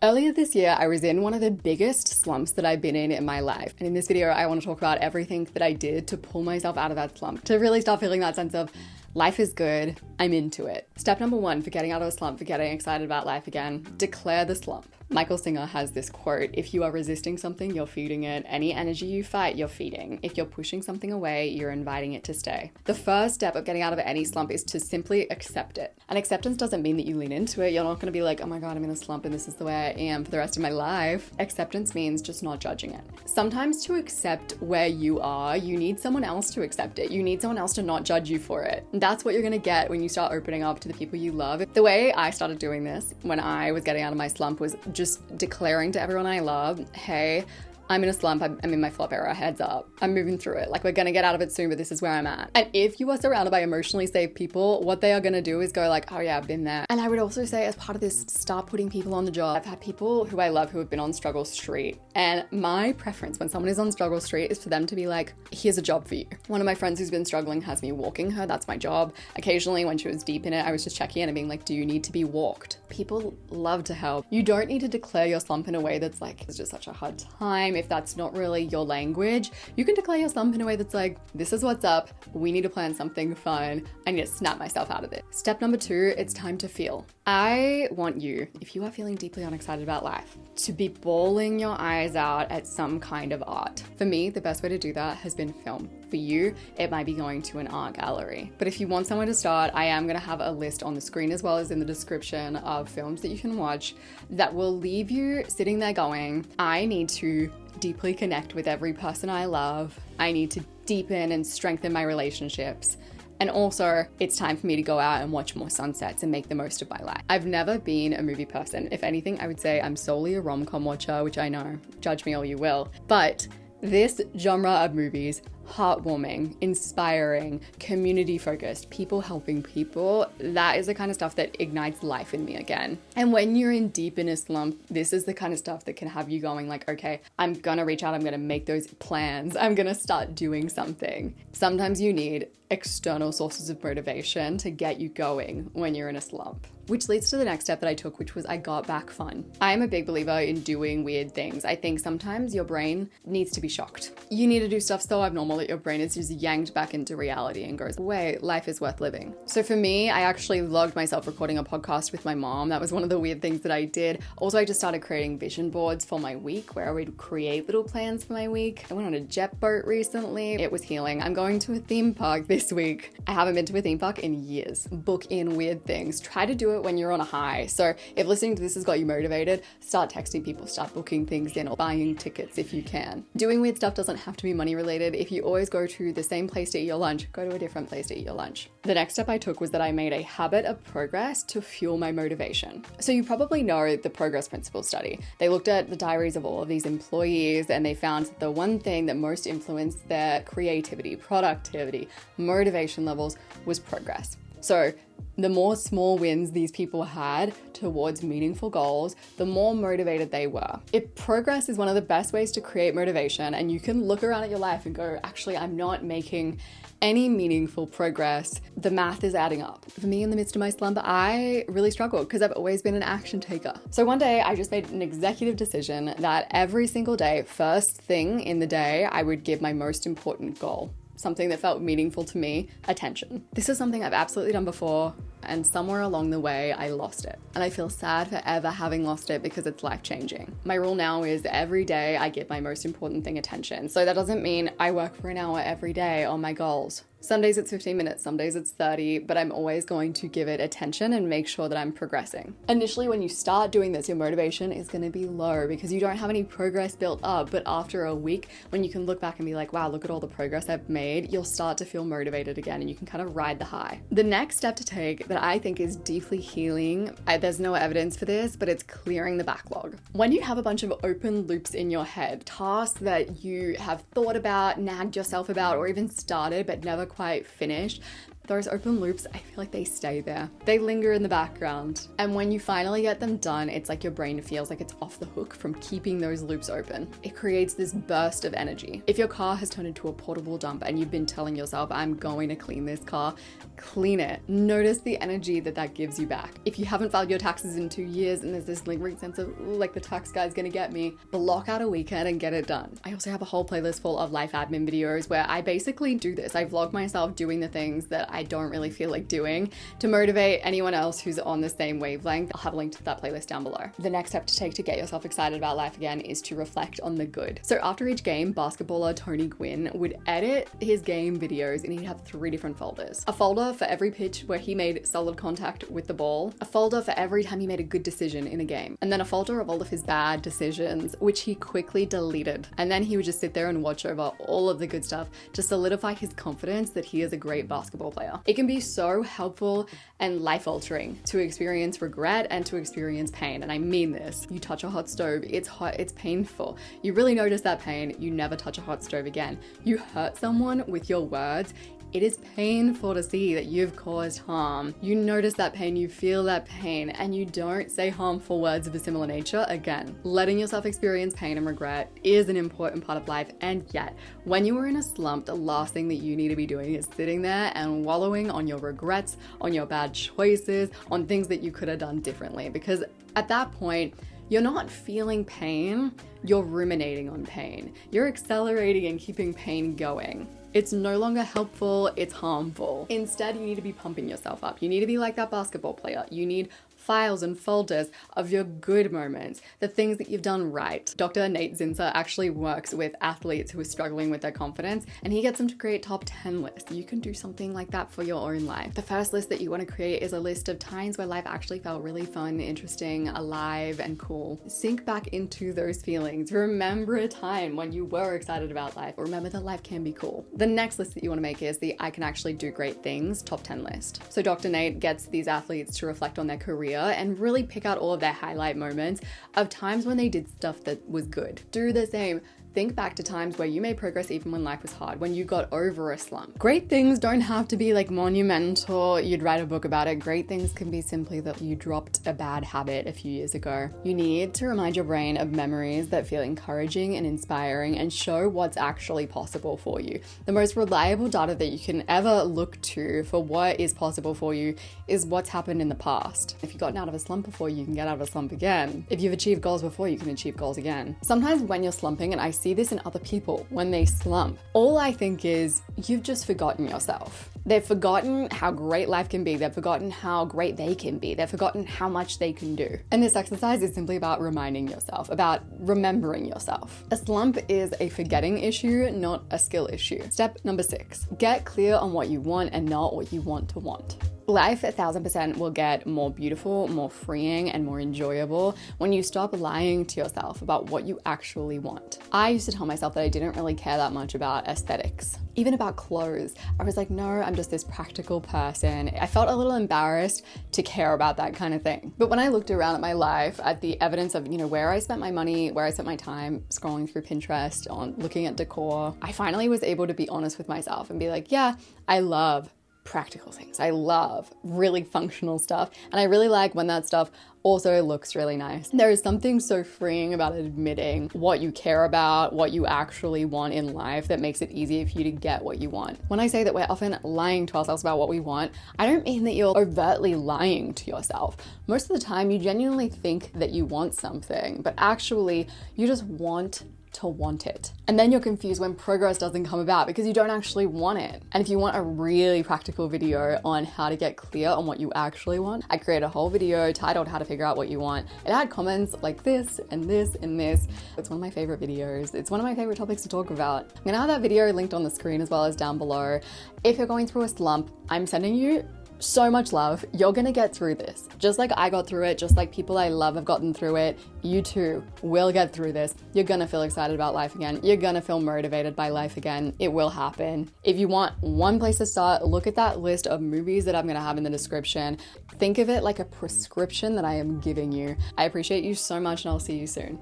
Earlier this year, I was in one of the biggest slumps that I've been in my life. And in this video, I want to talk about everything that I did to pull myself out of that slump, to really start feeling that sense of life is good, I'm into it. Step number one for getting out of a slump, for getting excited about life again, declare the slump. Michael Singer has this quote, if you are resisting something, you're feeding it. Any energy you fight, you're feeding. If you're pushing something away, you're inviting it to stay. The first step of getting out of any slump is to simply accept it. And acceptance doesn't mean that you lean into it. You're not going to be like, oh my God, I'm in a slump and this is the way I am for the rest of my life. Acceptance means just not judging it. Sometimes to accept where you are, you need someone else to accept it. You need someone else to not judge you for it. And that's what you're going to get when you start opening up to the people you love. The way I started doing this when I was getting out of my slump was just declaring to everyone I love, hey, I'm in a slump, I'm in my flop era, heads up. I'm moving through it. Like, we're gonna get out of it soon, but this is where I'm at. And if you are surrounded by emotionally safe people, what they are gonna do is go like, oh yeah, I've been there. And I would also say, as part of this, start putting people on the job. I've had people who I love who have been on struggle street. And my preference when someone is on struggle street is for them to be like, here's a job for you. One of my friends who's been struggling has me walking her, that's my job. Occasionally when she was deep in it, I was just checking in and being like, do you need to be walked? People love to help. You don't need to declare your slump in a way that's like, it's just such a hard time. If that's not really your language, you can declare your slump in a way that's like, this is what's up. We need to plan something fun. I need to snap myself out of it. Step number two, it's time to feel. I want you, if you are feeling deeply unexcited about life, to be bawling your eyes out at some kind of art. For me, the best way to do that has been film. For you, it might be going to an art gallery. But if you want somewhere to start, I am going to have a list on the screen as well as in the description of films that you can watch that will leave you sitting there going, I need to deeply connect with every person I love. I need to deepen and strengthen my relationships. And also, it's time for me to go out and watch more sunsets and make the most of my life. I've never been a movie person. If anything, I would say I'm solely a rom-com watcher, which I know, judge me all you will. But this genre of movies, heartwarming, inspiring, community-focused, people helping people, that is the kind of stuff that ignites life in me again. And when you're in deep in a slump, this is the kind of stuff that can have you going like, okay, I'm gonna reach out, I'm gonna make those plans, I'm gonna start doing something. Sometimes you need external sources of motivation to get you going when you're in a slump. Which leads to the next step that I took, which was I got back fun. I am a big believer in doing weird things. I think sometimes your brain needs to be shocked. You need to do stuff so abnormal that your brain is just yanked back into reality and goes, wait, life is worth living. So for me, I actually vlogged myself recording a podcast with my mom. That was one of the weird things that I did. Also, I just started creating vision boards for my week where I would create little plans for my week. I went on a jet boat recently. It was healing. I'm going to a theme park this week. I haven't been to a theme park in years. Book in weird things. Try to do it when you're on a high. So if listening to this has got you motivated, start texting people, start booking things in or buying tickets if you can. Doing weird stuff doesn't have to be money related. If you always go to the same place to eat your lunch, go to a different place to eat your lunch. The next step I took was that I made a habit of progress to fuel my motivation. So you probably know the progress principle study. They looked at the diaries of all of these employees and they found that the one thing that most influenced their creativity, productivity, motivation levels was progress. So the more small wins these people had towards meaningful goals, the more motivated they were. If progress is one of the best ways to create motivation, and you can look around at your life and go, actually, I'm not making any meaningful progress, the math is adding up. For me, in the midst of my slump, I really struggled because I've always been an action taker. So one day I just made an executive decision that every single day, first thing in the day, I would give my most important goal. Something that felt meaningful to me, attention. This is something I've absolutely done before, and somewhere along the way, I lost it. And I feel sad for ever having lost it because it's life-changing. My rule now is every day I give my most important thing attention. So that doesn't mean I work for an hour every day on my goals. Some days it's 15 minutes, some days it's 30, but I'm always going to give it attention and make sure that I'm progressing. Initially, when you start doing this, your motivation is going to be low because you don't have any progress built up. But after a week, when you can look back and be like, wow, look at all the progress I've made, you'll start to feel motivated again and you can kind of ride the high. The next step to take that I think is deeply healing, there's no evidence for this, but it's clearing the backlog. When you have a bunch of open loops in your head, tasks that you have thought about, nagged yourself about, or even started but never quite finished, Those open loops, I feel like they stay there. They linger in the background. And when you finally get them done, it's like your brain feels like it's off the hook from keeping those loops open. It creates this burst of energy. If your car has turned into a portable dump and you've been telling yourself, I'm going to clean this car, clean it. Notice the energy that gives you back. If you haven't filed your taxes in 2 years and there's this lingering sense of, ooh, like the tax guy's gonna get me, block out a weekend and get it done. I also have a whole playlist full of life admin videos where I basically do this. I vlog myself doing the things that I don't really feel like doing to motivate anyone else who's on the same wavelength. I'll have a link to that playlist down below. The next step to take to get yourself excited about life again is to reflect on the good. So after each game, basketballer Tony Gwynn would edit his game videos and he'd have 3 different folders. A folder for every pitch where he made solid contact with the ball, a folder for every time he made a good decision in a game, and then a folder of all of his bad decisions, which he quickly deleted. And then he would just sit there and watch over all of the good stuff to solidify his confidence that he is a great basketball player. It can be so helpful and life-altering to experience regret and to experience pain. And I mean this. You touch a hot stove, it's hot, it's painful. You really notice that pain, you never touch a hot stove again. You hurt someone with your words, it is painful to see that you've caused harm. You notice that pain, you feel that pain, and you don't say harmful words of a similar nature again. Letting yourself experience pain and regret is an important part of life, and yet, when you are in a slump, the last thing that you need to be doing is sitting there and wallowing on your regrets, on your bad choices, on things that you could have done differently, because at that point, you're not feeling pain, you're ruminating on pain. You're accelerating and keeping pain going. It's no longer helpful, it's harmful. Instead, you need to be pumping yourself up. You need to be like that basketball player. You need files and folders of your good moments, the things that you've done right. Dr. Nate Zinser actually works with athletes who are struggling with their confidence, and he gets them to create top 10 lists. You can do something like that for your own life. The first list that you want to create is a list of times where life actually felt really fun, interesting, alive, and cool. Sink back into those feelings. Remember a time when you were excited about life. Remember that life can be cool. The next list that you want to make is the I can actually do great things top 10 list. So Dr. Nate gets these athletes to reflect on their career and really pick out all of their highlight moments of times when they did stuff that was good. Do the same. Think back to times where you made progress even when life was hard, when you got over a slump. Great things don't have to be like monumental, you'd write a book about it. Great things can be simply that you dropped a bad habit a few years ago. You need to remind your brain of memories that feel encouraging and inspiring and show what's actually possible for you. The most reliable data that you can ever look to for what is possible for you is what's happened in the past. If you've gotten out of a slump before, you can get out of a slump again. If you've achieved goals before, you can achieve goals again. Sometimes when you're slumping, and I see this in other people when they slump, all I think is you've just forgotten yourself. They've forgotten how great life can be. They've forgotten how great they can be. They've forgotten how much they can do. And this exercise is simply about reminding yourself, about remembering yourself. A slump is a forgetting issue, not a skill issue. Step number 6, get clear on what you want and not what you want to want. Life 1000% will get more beautiful, more freeing, and more enjoyable when you stop lying to yourself about what you actually want. I used to tell myself that I didn't really care that much about aesthetics, even about clothes. I was like, no, I'm just this practical person. I felt a little embarrassed to care about that kind of thing. But when I looked around at my life, at the evidence of, where I spent my money, where I spent my time scrolling through Pinterest, on looking at decor, I finally was able to be honest with myself and be like, yeah, I love practical things. I love really functional stuff. And I really like when that stuff also looks really nice. There is something so freeing about admitting what you care about, what you actually want in life that makes it easier for you to get what you want. When I say that we're often lying to ourselves about what we want, I don't mean that you're overtly lying to yourself. Most of the time you genuinely think that you want something, but actually you just want to want it. And then you're confused when progress doesn't come about because you don't actually want it. And if you want a really practical video on how to get clear on what you actually want, I created a whole video titled How to Figure Out What You Want. It had comments like this and this and this. It's one of my favorite videos. It's one of my favorite topics to talk about. I'm gonna have that video linked on the screen as well as down below. If you're going through a slump, I'm sending you so much love. You're gonna get through this. Just like I got through it, just like people I love have gotten through it, you too will get through this. You're gonna feel excited about life again. You're gonna feel motivated by life again. It will happen. If you want one place to start, look at that list of movies that I'm gonna have in the description. Think of it like a prescription that I am giving you. I appreciate you so much and I'll see you soon.